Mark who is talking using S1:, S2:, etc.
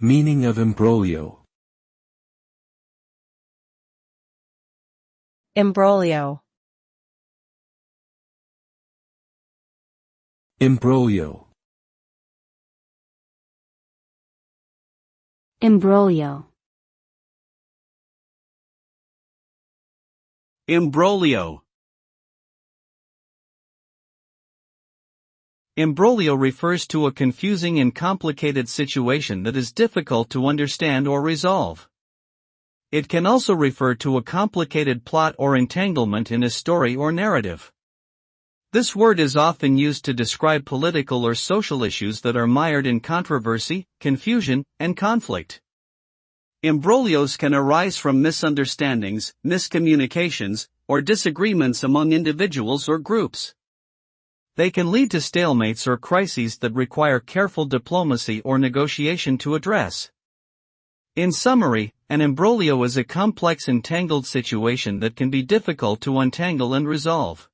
S1: Meaning of imbroglio.
S2: Imbroglio.
S1: Imbroglio.
S3: Imbroglio.
S4: Imbroglio. Imbroglio refers to a confusing and complicated situation that is difficult to understand or resolve. It can also refer to a complicated plot or entanglement in a story or narrative. This word is often used to describe political or social issues that are mired in controversy, confusion, and conflict. Imbroglios can arise from misunderstandings, miscommunications, or disagreements among individuals or groups. They can lead to stalemates or crises that require careful diplomacy or negotiation to address. In summary, an imbroglio is a complex entangled situation that can be difficult to untangle and resolve.